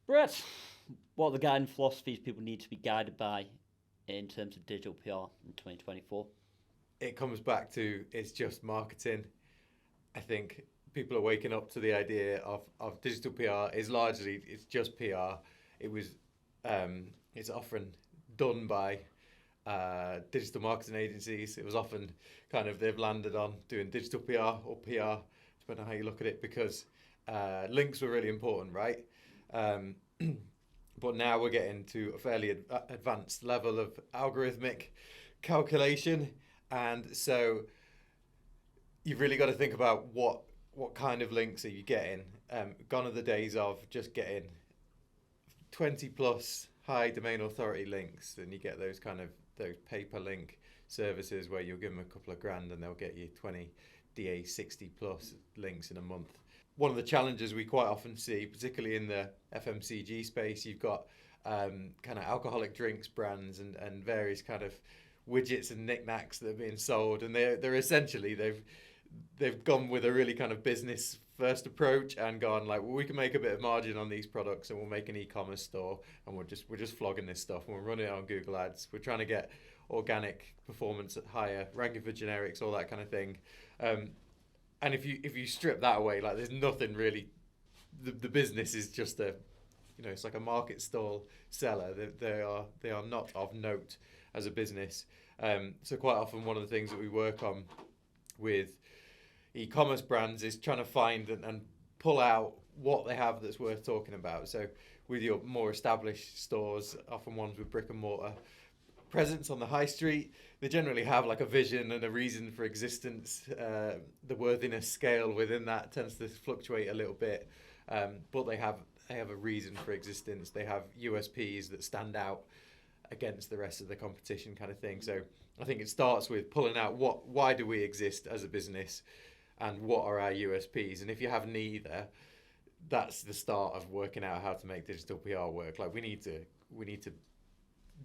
Brett, what are the guiding philosophies people need to be guided by in terms of digital PR in 2024? It comes back to it's just marketing. I think people are waking up to the idea of digital PR is largely it's just PR. It was it's often done by digital marketing agencies. It was often kind of they've landed on doing digital PR or PR, depending on how you look at it, because links were really important, right? But now we're getting to a fairly advanced level of algorithmic calculation, and so you've really got to think about what kind of links are you getting. Gone are the days of just getting 20 plus high domain authority links, and you get those pay-per link services where you'll give them a couple of grand and they'll get you 20 DA 60 plus links in a month. One of the challenges we quite often see, particularly in the FMCG space, you've got kind of alcoholic drinks brands and various kind of widgets and knickknacks that are being sold, and they're essentially they've gone with a really kind of business first approach and gone like, well, we can make a bit of margin on these products and we'll make an e-commerce store and we're just flogging this stuff and we're running it on Google Ads. We're trying to get organic performance at higher ranking for generics, all that kind of thing. And if you strip that away, like there's nothing really. The business is just it's like a market stall seller. They are not of note as a business. So quite often one of the things that we work on with e-commerce brands is trying to find and pull out what they have that's worth talking about. So with your more established stores, often ones with brick and mortar presence on the high street, they generally have like a vision and a reason for existence. The worthiness scale within that tends to fluctuate a little bit, but they have a reason for existence. They have USPs that stand out against the rest of the competition, kind of thing. So I think it starts with pulling out why do we exist as a business, and what are our USPs. And if you have neither, that's the start of working out how to make digital PR work. Like we need to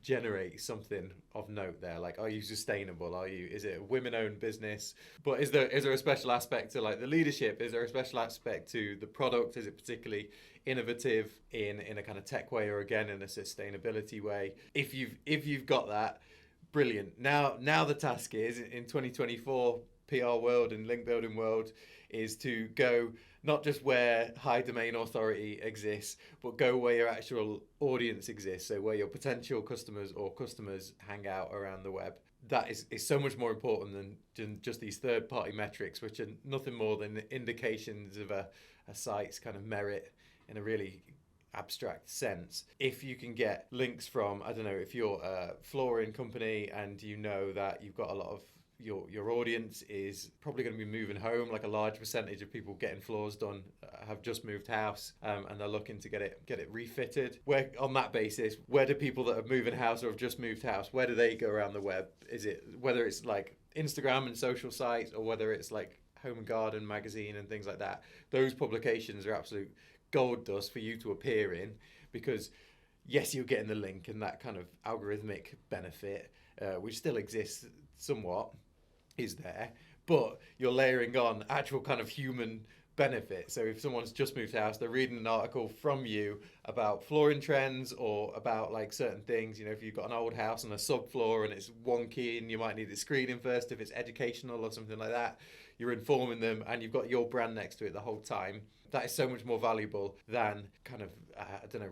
generate something of note there. Like, are you sustainable? Is it a women-owned business? But is there a special aspect to like the leadership? Is there a special aspect to the product? Is it particularly innovative in a kind of tech way, or again in a sustainability way? If you've got that, brilliant. Now the task is in 2024 PR world and link building world is to go not just where high domain authority exists, but go where your actual audience exists. So where your potential customers or customers hang out around the web. That is so much more important than just these third-party metrics, which are nothing more than indications of a site's kind of merit in a really abstract sense. If you can get links from, I don't know, if you're a flooring company and you know that you've got a lot of your audience is probably going to be moving home, like a large percentage of people getting floors done have just moved house, and they're looking to get it refitted. Where on that basis, where do people that are moving house or have just moved house, where do they go around the web? Is it whether it's like Instagram and social sites, or whether it's like Home and Garden magazine and things like that? Those publications are absolute gold dust for you to appear in, because yes, you're getting the link and that kind of algorithmic benefit, which still exists somewhat, is there, but you're layering on actual kind of human benefit. So if someone's just moved house, they're reading an article from you about flooring trends or about like certain things. You know, if you've got an old house on a subfloor and it's wonky and you might need the screening first, if it's educational or something like that, you're informing them and you've got your brand next to it the whole time. That is so much more valuable than kind of,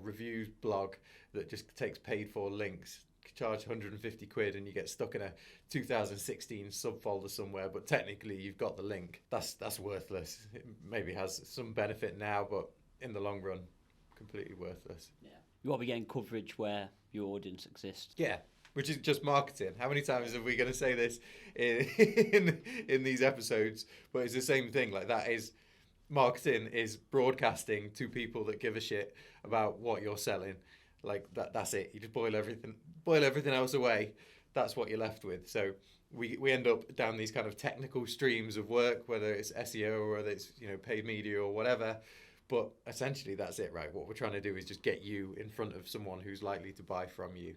reviews blog that just takes paid for links. Charge 150 quid and you get stuck in a 2016 subfolder somewhere, but technically you've got the link. That's worthless. It maybe has some benefit now, but in the long run, completely worthless. Yeah, you want to be getting coverage where your audience exists. Yeah, which is just marketing. How many times are we going to say this in these episodes? But it's the same thing. Like that is marketing is broadcasting to people that give a shit about what you're selling. Like that's it. You just boil everything else away. That's what you're left with. So we end up down these kind of technical streams of work, whether it's SEO or whether it's paid media or whatever. But essentially that's it, right? What we're trying to do is just get you in front of someone who's likely to buy from you.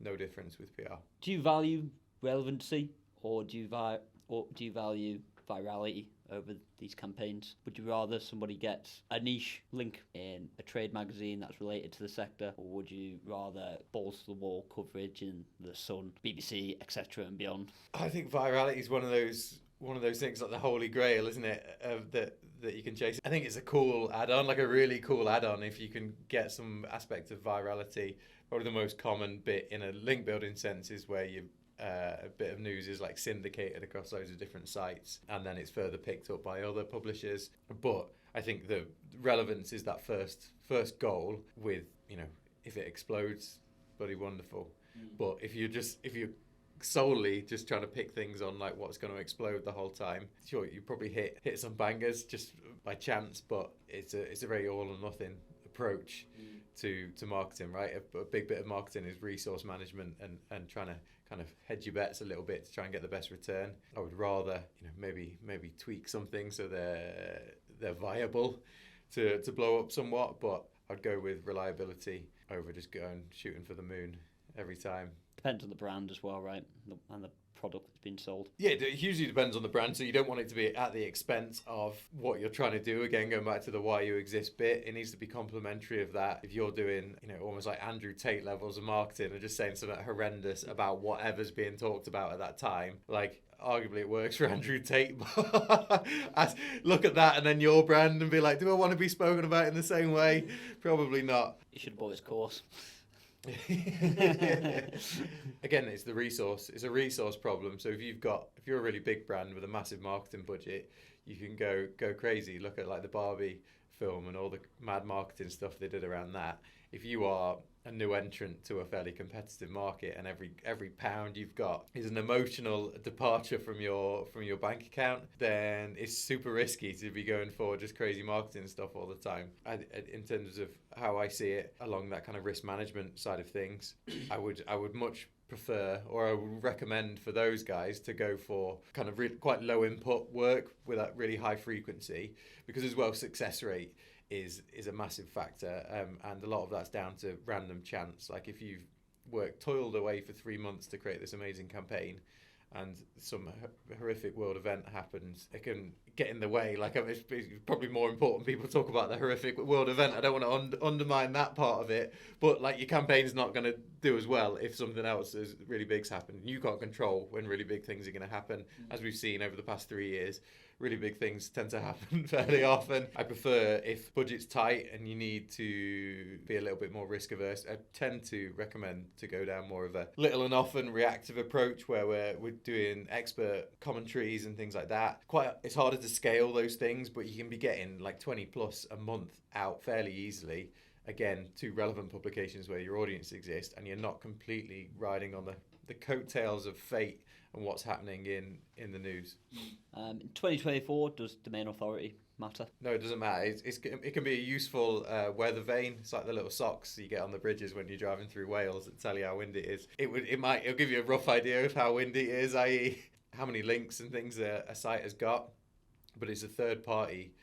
No difference with PR. Do you value relevancy, or do you value virality over these campaigns? Would you rather somebody gets a niche link in a trade magazine that's related to the sector, or would you rather balls to the wall coverage in The Sun, BBC, etc. and beyond? I think virality is one of those things like the holy grail, isn't it? That you can chase. I think it's a cool add-on, like a really cool add-on if you can get some aspect of virality. Probably the most common bit in a link building sense is where you a bit of news is like syndicated across loads of different sites, and then it's further picked up by other publishers. But I think the relevance is that first goal. With, you know, if it explodes, bloody wonderful. But if you're solely just trying to pick things on like what's going to explode the whole time, sure, you probably hit some bangers just by chance, but it's a very all or nothing approach to marketing, right? A big bit of marketing is resource management and trying to kind of hedge your bets a little bit to try and get the best return. I would rather, you know, maybe tweak something so they're viable to blow up somewhat, but I'd go with reliability over just going shooting for the moon every time. Depends on the brand as well, right? And the product that's being sold. Yeah, it hugely depends on the brand. So you don't want it to be at the expense of what you're trying to do. Again, going back to the why you exist bit, it needs to be complementary of that. If you're doing, you know, almost like Andrew Tate levels of marketing and just saying something horrendous about whatever's being talked about at that time, like, arguably it works for Andrew Tate. Look at that and then your brand and be like, do I want to be spoken about in the same way? Probably not. You should have bought his course. Again, it's the resource. It's a resource problem. So if you're a really big brand with a massive marketing budget, you can go crazy. Look at like the Barbie film and all the mad marketing stuff they did around that. If you are a new entrant to a fairly competitive market and every pound you've got is an emotional departure from your bank account, then it's super risky to be going for just crazy marketing stuff all the time. In terms of how I see it along that kind of risk management side of things, I would much prefer, or I would recommend for those guys to go for kind of quite low input work with that really high frequency, because as well success rate is a massive factor, and a lot of that's down to random chance. Like if you've toiled away for 3 months to create this amazing campaign and some horrific world event happens, it can get in the way. Like, it's probably more important people talk about the horrific world event. I don't want to undermine that part of it, but like your campaign's not going to do as well if something else is really big's happened. You can't control when really big things are going to happen, as we've seen over the past 3 years. Really big things tend to happen fairly often. I prefer, if budget's tight and you need to be a little bit more risk averse, I tend to recommend to go down more of a little and often reactive approach where we're doing expert commentaries and things like that. It's harder to scale those things, but you can be getting like 20 plus a month out fairly easily. Again, to relevant publications where your audience exists, and you're not completely riding on the coattails of fate and what's happening in the news. In 2024, does domain authority matter? No, it doesn't matter. It can be a useful weather vane. It's like the little socks you get on the bridges when you're driving through Wales that tell you how windy it is. It'll give you a rough idea of how windy it is, i.e. how many links and things a site has got. But it's a third party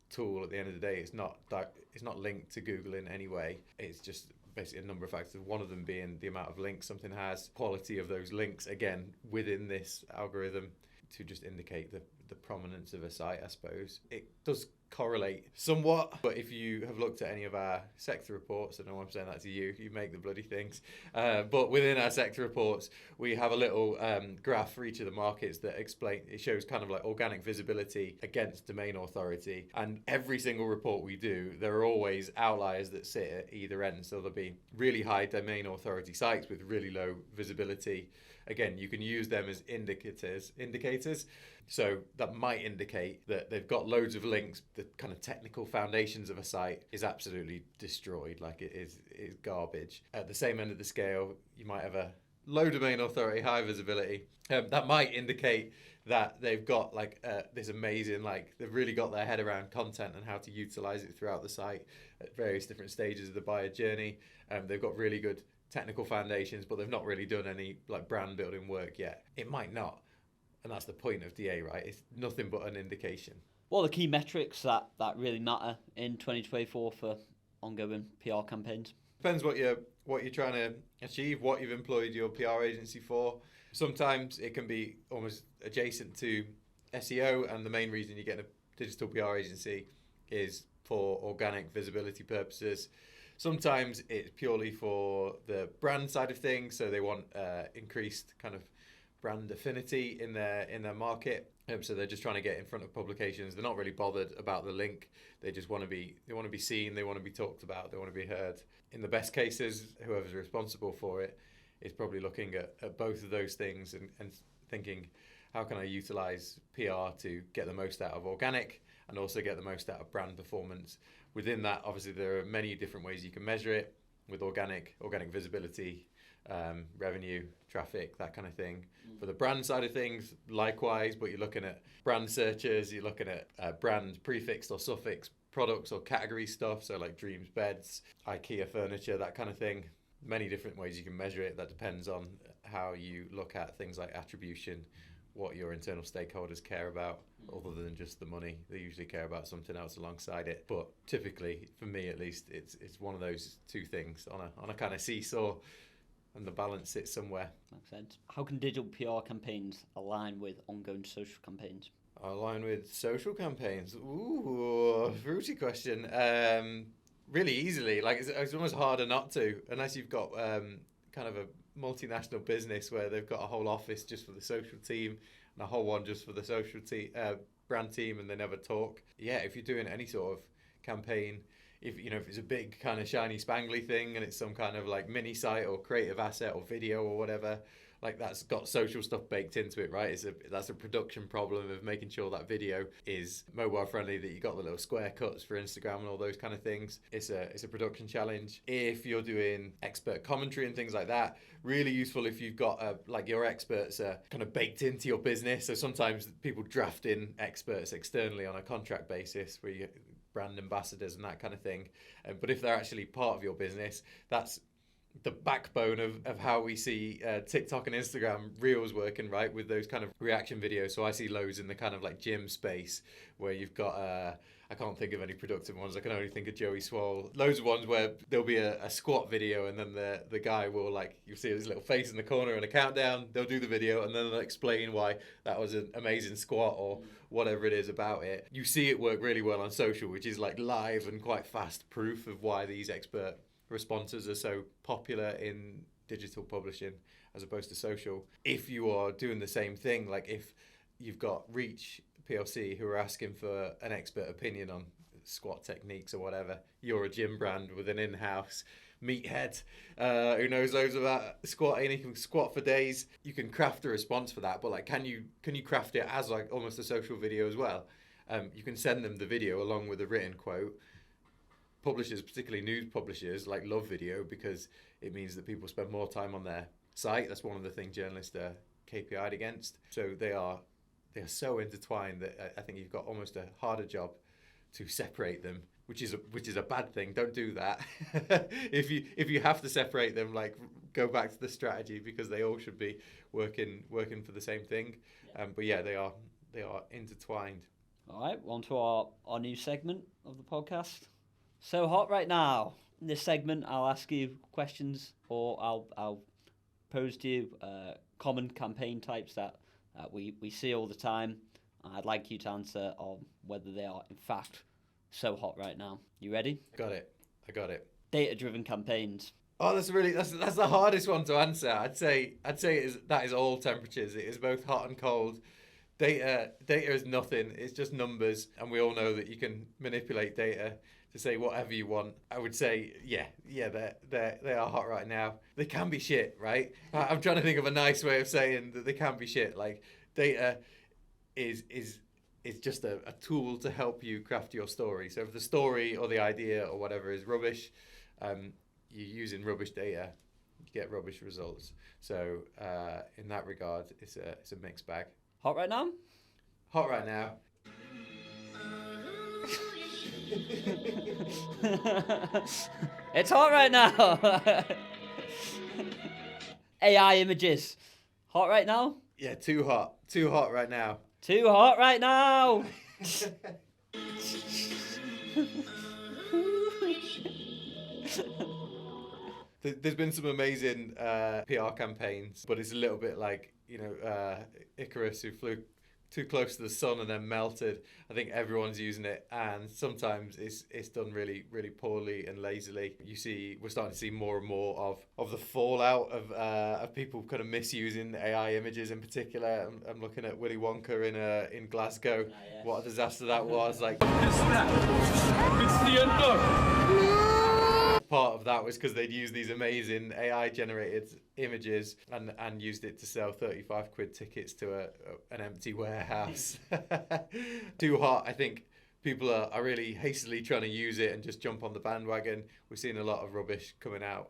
tool at the end of the day. It's not linked to Google in any way. It's just basically a number of factors, one of them being the amount of links something has, quality of those links, again, within this algorithm, to just indicate the prominence of a site, I suppose. It does correlate somewhat, but if you have looked at any of our sector reports, I know I'm saying that to you make the bloody things, but within our sector reports, we have a little graph for each of the markets that it shows kind of like organic visibility against domain authority, and every single report we do, there are always outliers that sit at either end. So there'll be really high domain authority sites with really low visibility. Again, you can use them as indicators. So that might indicate that they've got loads of links. The kind of technical foundations of a site is absolutely destroyed. Like it is garbage. At the same end of the scale, you might have a low domain authority, high visibility. That might indicate that they've got like this amazing, like they've really got their head around content and how to utilize it throughout the site at various different stages of the buyer journey. They've got really good technical foundations, but they've not really done any like brand building work yet. It might not, and that's the point of DA, right? It's nothing but an indication. What are the key metrics that really matter in 2024 for ongoing PR campaigns? Depends what you're trying to achieve, what you've employed your PR agency for. Sometimes it can be almost adjacent to SEO, and the main reason you get a digital PR agency is for organic visibility purposes. Sometimes it's purely for the brand side of things, so they want increased kind of brand affinity in their market. So they're just trying to get in front of publications. They're not really bothered about the link. They just want to be seen. They want to be talked about. They want to be heard. In the best cases, whoever's responsible for it is probably looking at both of those things and thinking, how can I utilize PR to get the most out of organic and also get the most out of brand performance? Within that, obviously, there are many different ways you can measure it with organic visibility, revenue, traffic, that kind of thing. For the brand side of things, likewise, but you're looking at brand searches, you're looking at brand prefixed or suffix products or category stuff, so like Dreams Beds, IKEA furniture, that kind of thing. Many different ways you can measure it. That depends on how you look at things like attribution, what your internal stakeholders care about, other than just the money. They usually care about something else alongside it. But typically, for me at least, it's one of those two things on a kind of seesaw, and the balance sits somewhere. Makes sense. How can digital PR campaigns align with ongoing social campaigns? Align with social campaigns? Ooh, fruity question. Really easily. Like it's almost harder not to, unless you've got kind of a multinational business where they've got a whole office just for the social team and a whole one just for the social brand team, and they never talk. Yeah, if you're doing any sort of campaign, if it's a big kind of shiny spangly thing and it's some kind of like mini site or creative asset or video or whatever, like that's got social stuff baked into it, right? That's a production problem of making sure that video is mobile friendly, that you got the little square cuts for Instagram and all those kind of things. It's a production challenge. If you're doing expert commentary and things like that, really useful if you've got like your experts are kind of baked into your business. So sometimes people draft in experts externally on a contract basis where you brand ambassadors and that kind of thing. But if they're actually part of your business, that's the backbone of how we see TikTok and Instagram Reels working, right, with those kind of reaction videos. So I see loads in the kind of like gym space where you've got I can't think of any productive ones. I can only think of Joey Swole. Loads of ones where there'll be a squat video, and then the guy will, like, you'll see his little face in the corner and a countdown. They'll do the video and then they'll explain why that was an amazing squat or whatever it is about it. You see it work really well on social, which is like live and quite fast proof of why these expert responses are so popular in digital publishing as opposed to social. If you are doing the same thing, like if you've got Reach PLC who are asking for an expert opinion on squat techniques or whatever, you're a gym brand with an in-house meathead who knows loads about squatting, he can squat for days, you can craft a response for that. But like, can you craft it as like almost a social video as well? You can send them the video along with a written quote. Publishers, particularly news publishers, like love video because it means that people spend more time on their site. That's one of the things journalists are KPI'd against. So they are so intertwined that I think you've got almost a harder job to separate them, which is a bad thing. Don't do that. If you have to separate them, like go back to the strategy, because they all should be working for the same thing. But yeah, they are intertwined. All right, on to our new segment of the podcast. So hot right now. In this segment, I'll ask you questions, or I'll pose to you common campaign types that we see all the time. I'd like you to answer on whether they are in fact so hot right now. You ready? I got it. Data-driven campaigns. Oh, that's the hardest one to answer. I'd say that is all temperatures. It is both hot and cold. Data is nothing. It's just numbers, and we all know that you can manipulate data to say whatever you want. I would say, yeah, they are hot right now. They can be shit, right? I'm trying to think of a nice way of saying that they can be shit. Like, data is just a tool to help you craft your story. So if the story or the idea or whatever is rubbish, you're using rubbish data, you get rubbish results. So in that regard, it's a mixed bag. Hot right now? Hot right now. It's hot right now. AI images. Hot right now? Yeah, too hot right now. Too hot right now. There's been some amazing PR campaigns, but it's a little bit like, Icarus, who flew too close to the sun and then melted. I think everyone's using it, and sometimes it's done really, really poorly and lazily. We're starting to see more and more of the fallout of people kind of misusing AI images in particular. I'm looking at Willy Wonka in Glasgow. Yes. What a disaster that was! Like, It's the end of. part of that was because they'd used these amazing AI generated images and used it to sell 35 quid tickets to an empty warehouse. Too hot. I think people are really hastily trying to use it and just jump on the bandwagon. We're seeing a lot of rubbish coming out,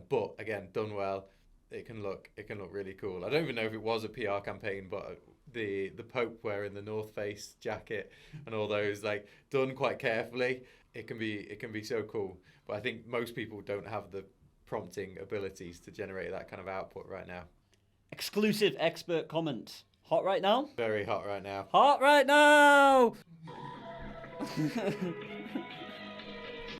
but again, done well, it can look really cool. I don't even know if it was a PR campaign, but the Pope wearing the North Face jacket and all those, like, done quite carefully, it can be so cool. But I think most people don't have the prompting abilities to generate that kind of output right now. Exclusive expert comments. Hot right now? Very hot right now. Hot right now!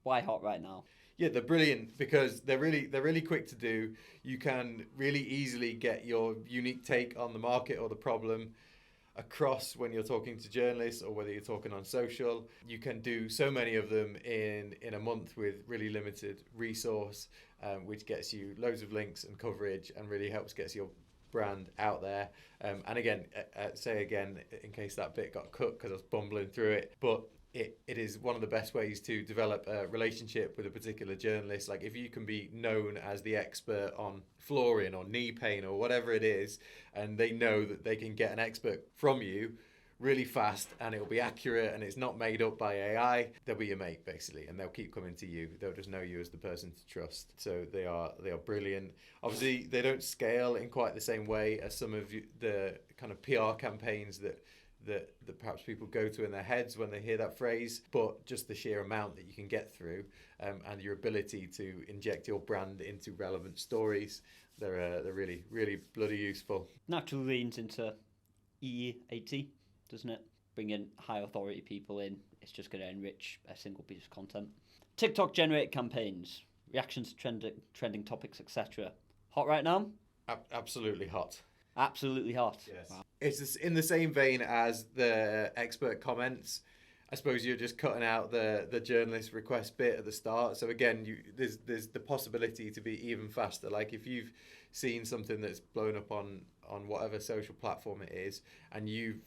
Why hot right now? Yeah, they're brilliant because they're really quick to do. You can really easily get your unique take on the market or the problem across when you're talking to journalists or whether you're talking on social. You can do so many of them in a month with really limited resource, which gets you loads of links and coverage and really helps get your brand out there. And again, say again, in case that bit got cut because I was bumbling through it, but it is one of the best ways to develop a relationship with a particular journalist. Like, if you can be known as the expert on flooring or knee pain or whatever it is, and they know that they can get an expert from you really fast and it'll be accurate and it's not made up by AI, they'll be your mate basically, and they'll keep coming to you. They'll just know you as the person to trust. So they are brilliant. Obviously, they don't scale in quite the same way as some of the kind of PR campaigns that perhaps people go to in their heads when they hear that phrase, but just the sheer amount that you can get through, and your ability to inject your brand into relevant stories, they're really, really bloody useful. Naturally leans into E80, doesn't it? Bringing high authority people in, it's just going to enrich a single piece of content. TikTok generated campaigns, reactions to trending topics, etc. Hot right now? Absolutely hot. Absolutely hot. Yes. Wow. It's in the same vein as the expert comments. I suppose you're just cutting out the journalist request bit at the start. So again, there's the possibility to be even faster. Like, if you've seen something that's blown up on whatever social platform it is, and you've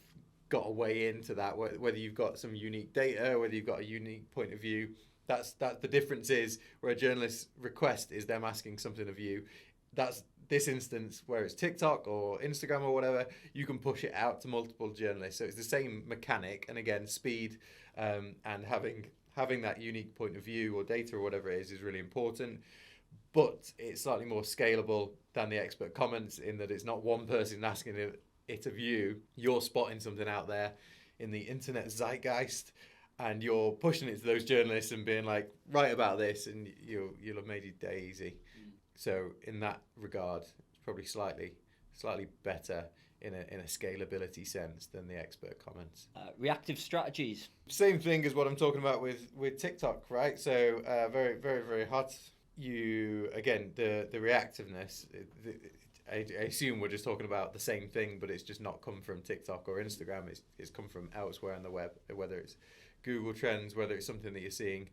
got a way into that, whether you've got some unique data, whether you've got a unique point of view, that's the difference. Is where a journalist request is them asking something of you. That's this instance where it's TikTok or Instagram or whatever, you can push it out to multiple journalists. So it's the same mechanic, and again, speed, and having that unique point of view or data or whatever it is really important. But it's slightly more scalable than the expert comments in that it's not one person asking it of you. You're spotting something out there in the internet zeitgeist, and you're pushing it to those journalists and being like, write about this, and you'll have made your day easy. So in that regard, it's probably slightly better in a scalability sense than the expert comments. Reactive strategies. Same thing as what I'm talking about with TikTok, right? So very, very, very hot. Again, the reactiveness, I assume we're just talking about the same thing, but it's just not come from TikTok or Instagram. It's come from elsewhere on the web, whether it's Google Trends, whether it's something that you're seeing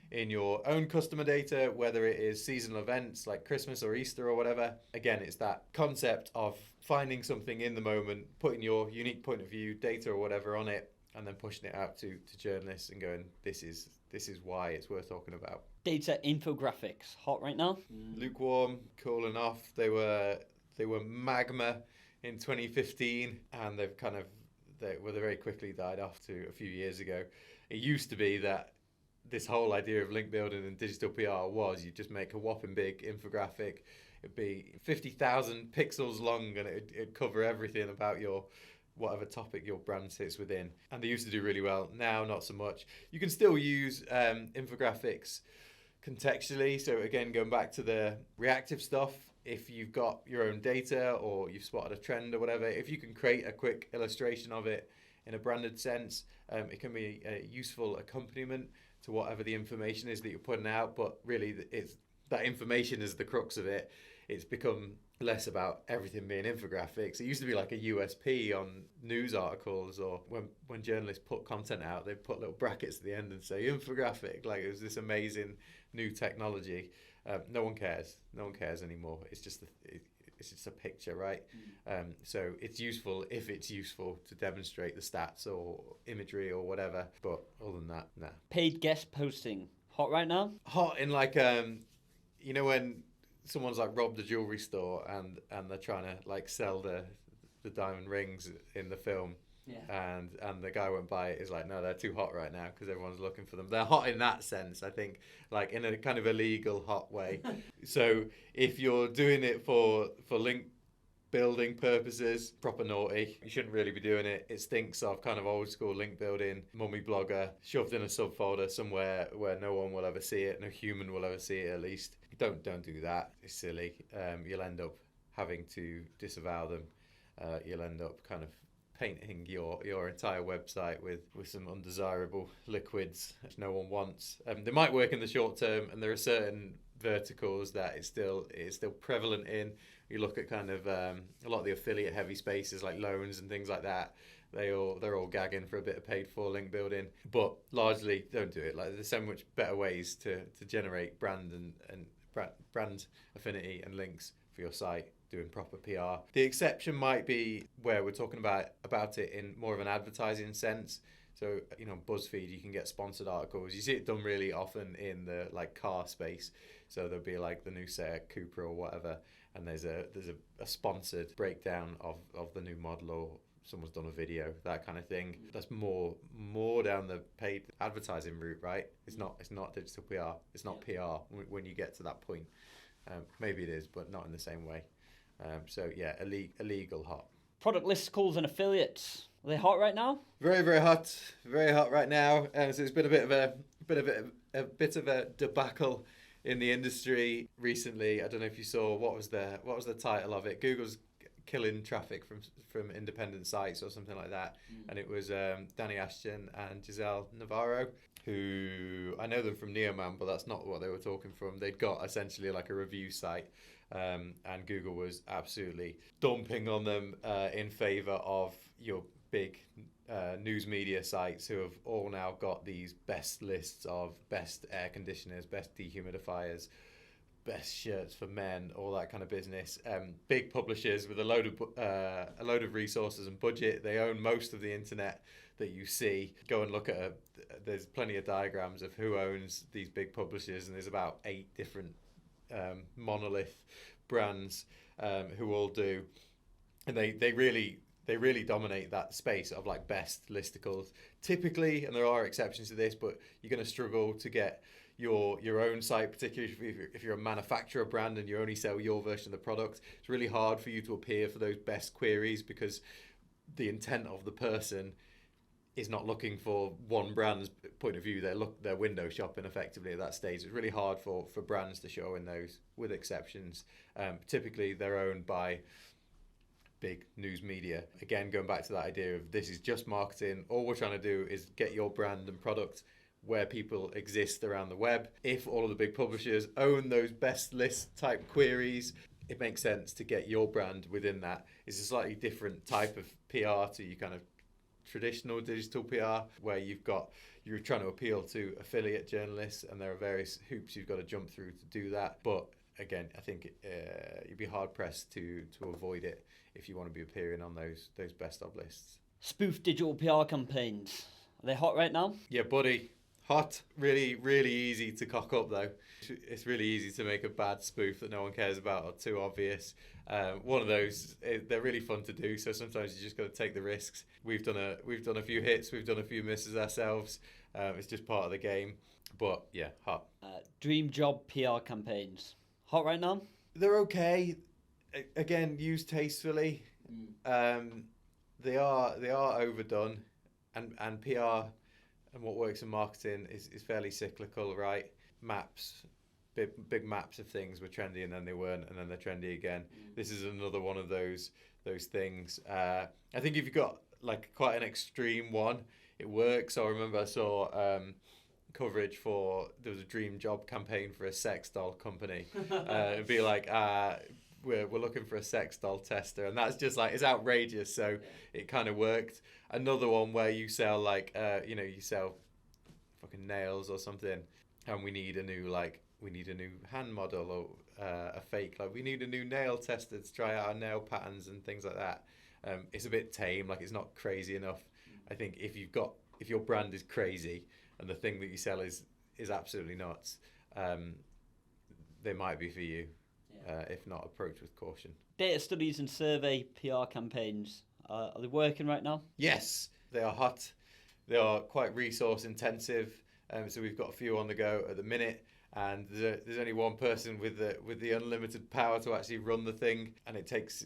in your own customer data, whether it is seasonal events like Christmas or Easter or whatever. Again, it's that concept of finding something in the moment, putting your unique point of view, data or whatever on it, and then pushing it out to journalists and going, this is why it's worth talking about. Data infographics, hot right now? Lukewarm, cooling off. They were magma in 2015, and they very quickly died off to a few years ago. It used to be that this whole idea of link building and digital PR was you just make a whopping big infographic. It'd be 50,000 pixels long, and it'd cover everything about your whatever topic your brand sits within. And they used to do really well. Now, not so much. You can still use infographics contextually. So again, going back to the reactive stuff, if you've got your own data or you've spotted a trend or whatever, if you can create a quick illustration of it in a branded sense, it can be a useful accompaniment to whatever the information is that you're putting out. But really, that information is the crux of it. it's become less about everything being infographics. It used to be like a USP on news articles, or when journalists put content out, they put little brackets at the end and say infographic, like it was this amazing new technology. No one cares anymore. It's just a picture, right? So it's useful if it's useful to demonstrate the stats or imagery or whatever, but other than that, nah. Paid guest posting, hot right now? Hot in like you know, when someone's like robbed a jewelry store and they're trying to like sell the diamond rings in the film. Yeah. And the guy went by it is like, no, they're too hot right now because everyone's looking for them. They're hot in that sense, I think, like in a kind of illegal hot way. So if you're doing it for link building purposes, proper naughty, you shouldn't really be doing it. It stinks of kind of old school link building, mummy blogger, shoved in a subfolder somewhere where no one will ever see it, no human will ever see it at least. Don't do that. It's silly. You'll end up having to disavow them. You'll end up kind of painting your entire website with some undesirable liquids which no one wants. They might work in the short term, and there are certain verticals that it's still prevalent in. You look at kind of a lot of the affiliate heavy spaces like loans and things like that. They're all gagging for a bit of paid for link building, but largely don't do it. Like there's so much better ways to generate brand and brand affinity and links for your site, doing proper PR. The exception might be where we're talking about it in more of an advertising sense. So, you know, BuzzFeed, you can get sponsored articles. You see it done really often in the like car space. So there'll be like the new Seat Cupra or whatever, and there's a sponsored breakdown of the new model, or someone's done a video, that kind of thing. That's more down the paid advertising route, right? It's not digital PR. It's not PR when you get to that point. Maybe it is, but not in the same way. So yeah, illegal hot. Product listicles and affiliates, are they hot right now? Very, very hot right now. So it's been a bit of a debacle in the industry recently. I don't know if you saw what was the title of it. Google's killing traffic from independent sites or something like that. And it was Danny Ashton and Giselle Navarro, who I know them from Neoman, but that's not what they were talking from. They'd got essentially like a review site, and Google was absolutely dumping on them in favour of your big news media sites, who have all now got these best lists of best air conditioners, best dehumidifiers, best shirts for men, all that kind of business. Big publishers with a load of resources and budget. They own most of the internet that you see. Go and look at there's plenty of diagrams of who owns these big publishers, and there's about 8 different monolith brands who all do, and they really dominate that space of like best listicles typically, and there are exceptions to this, but you're going to struggle to get your own site, particularly if you're a manufacturer brand and you only sell your version of the product. It's really hard for you to appear for those best queries, because the intent of the person is not looking for one brand's point of view. They're window shopping effectively at that stage. It's really hard for brands to show in those, with exceptions. Typically they're owned by big news media. Again, going back to that idea of this is just marketing. All we're trying to do is get your brand and product where people exist around the web. If all of the big publishers own those best list type queries, it makes sense to get your brand within that. It's a slightly different type of PR to your kind of traditional digital PR, where you're trying to appeal to affiliate journalists, and there are various hoops you've got to jump through to do that. But again, I think you'd be hard pressed to avoid it if you want to be appearing on those best of lists. Spoof digital PR campaigns, are they hot right now? Yeah, buddy. Hot. Really, really easy to cock up though. It's really easy to make a bad spoof that no one cares about or too obvious. One of those, they're really fun to do, so sometimes you just got to take the risks. We've done a few hits, we've done a few misses ourselves. It's just part of the game. But yeah, hot. Dream job PR campaigns, hot right now? They're okay. Again, used tastefully. They are overdone, and PR and what works in marketing is fairly cyclical, right? Maps, big maps of things were trendy and then they weren't, and then they're trendy again. This is another one of those things. I think if you've got like quite an extreme one, it works. I remember I saw a coverage for, there was a dream job campaign for a sex doll company. It'd be like, we're looking for a sex doll tester, and that's just like, it's outrageous. So it kind of worked. Another one where you sell like, you sell fucking nails or something, and we need a new hand model, or a fake, like we need a new nail tester to try out our nail patterns and things like that. It's a bit tame, like it's not crazy enough. I think if your brand is crazy and the thing that you sell is absolutely nuts, they might be for you. If not, approach with caution. Data studies and survey PR campaigns, are they working right now? Yes, they are hot. They are quite resource intensive. So we've got a few on the go at the minute, and there's only one person with the unlimited power to actually run the thing, and it takes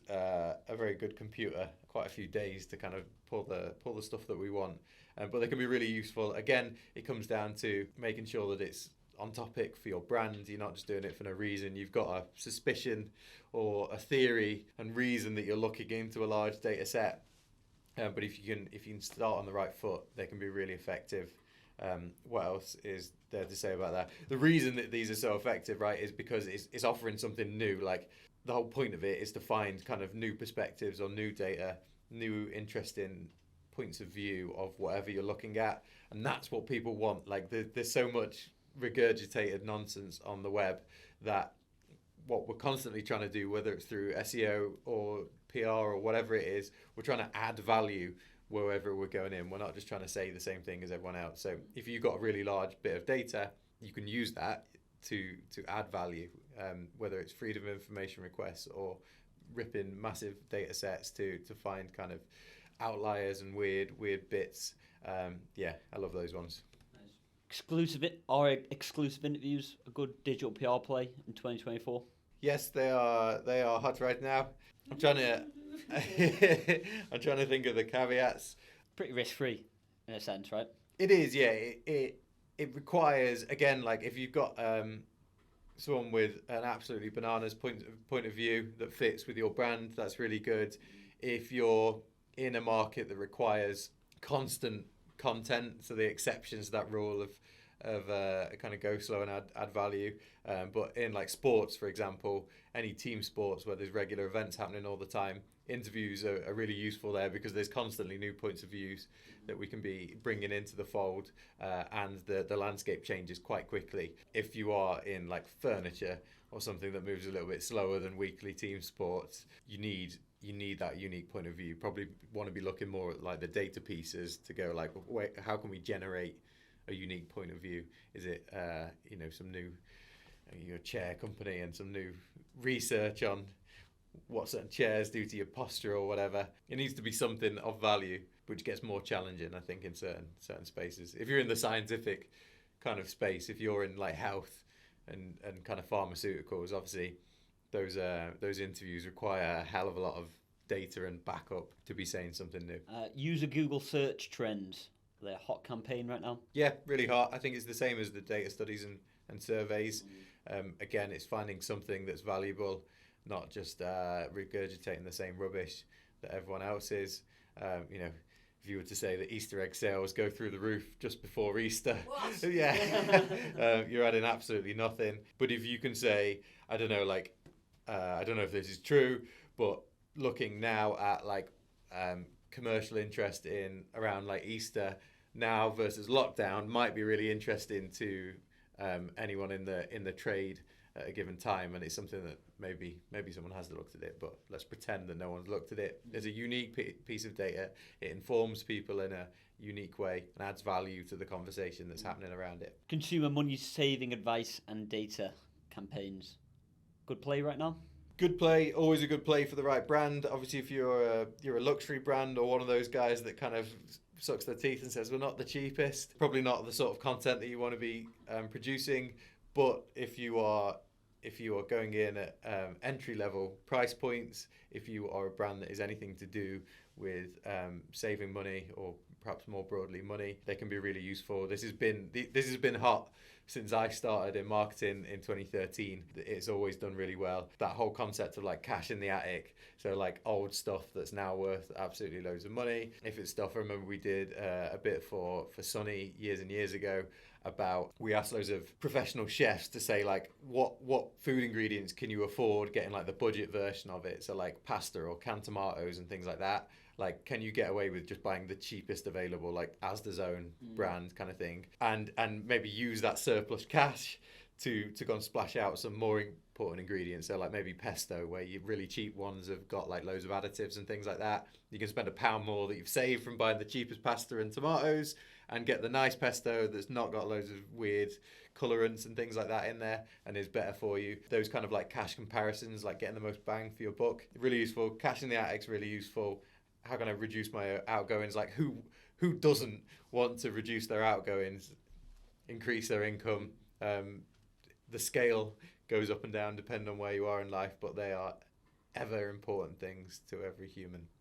a very good computer quite a few days to kind of pull the stuff that we want. But they can be really useful. Again, it comes down to making sure that it's on topic for your brand. You're not just doing it for no reason. You've got a suspicion or a theory and reason that you're looking into a large data set. But if you can start on the right foot, they can be really effective. What else is there to say about that? The reason that these are so effective, right, is because it's offering something new. Like, the whole point of it is to find kind of new perspectives or new data, new interesting points of view of whatever you're looking at, and that's what people want. Like, there's so much regurgitated nonsense on the web that what we're constantly trying to do, whether it's through SEO or PR or whatever it is, we're trying to add value wherever we're going in. We're not just trying to say the same thing as everyone else. So if you've got a really large bit of data, you can use that to add value, whether it's freedom of information requests or ripping massive data sets to find kind of outliers and weird bits. I love those ones. Exclusive interviews a good digital PR play in 2024? Yes, they are hot right now. I'm trying to think of the caveats. Pretty risk-free in a sense, right? It is, yeah. It requires, again, like if you've got someone with an absolutely bananas point of view that fits with your brand, that's really good. If you're in a market that requires constant content, so the exceptions to that rule of kind of go slow and add value, but in like sports, for example, any team sports where there's regular events happening all the time, interviews are really useful there because there's constantly new points of views that we can be bringing into the fold, and the landscape changes quite quickly. If you are in like furniture or something that moves a little bit slower than weekly team sports, you need that unique point of view. Probably want to be looking more at like the data pieces to go like, wait, how can we generate a unique point of view? Is it some new chair company and some new research on what certain chairs do to your posture or whatever? It needs to be something of value, which gets more challenging, I think, in certain spaces. If you're in the scientific kind of space, if you're in like health and kind of pharmaceuticals, obviously those interviews require a hell of a lot of data and backup to be saying something new. User Google search trends. They're a hot campaign right now. Yeah, really hot. I think it's the same as the data studies and surveys. Again, it's finding something that's valuable, not just regurgitating the same rubbish that everyone else is. If you were to say that Easter egg sales go through the roof just before Easter, you're adding absolutely nothing. But if you can say, I don't know if this is true, but looking now at like commercial interest in around like Easter now versus lockdown might be really interesting to anyone in the trade at a given time, and it's something that maybe someone has looked at it, but let's pretend that no one's looked at it. There's a unique piece of data. It informs people in a unique way and adds value to the conversation that's happening around it. Consumer money saving advice and data campaigns. Good play right now? Good play, always a good play for the right brand. Obviously, if you're a luxury brand or one of those guys that kind of sucks their teeth and says we're not the cheapest, probably not the sort of content that you want to be producing. But if you are going in at entry level price points, if you are a brand that is anything to do with saving money or perhaps more broadly money, they can be really useful. This has been hot since I started in marketing in 2013. It's always done really well. That whole concept of like cash in the attic, so like old stuff that's now worth absolutely loads of money. If it's stuff, I remember we did a bit for Sunny years and years ago about, we asked loads of professional chefs to say like what food ingredients can you afford getting like the budget version of it, so like pasta or canned tomatoes and things like that. Like, can you get away with just buying the cheapest available, like Asda's own brand kind of thing, and maybe use that surplus cash to go and splash out some more important ingredients. So like maybe pesto, where your really cheap ones have got like loads of additives and things like that. You can spend £1 more that you've saved from buying the cheapest pasta and tomatoes and get the nice pesto that's not got loads of weird colorants and things like that in there and is better for you. Those kind of like cash comparisons, like getting the most bang for your buck, really useful. Cash in the attic's really useful. How can I reduce my outgoings? Like who doesn't want to reduce their outgoings, increase their income? The scale goes up and down depending on where you are in life, but they are ever important things to every human.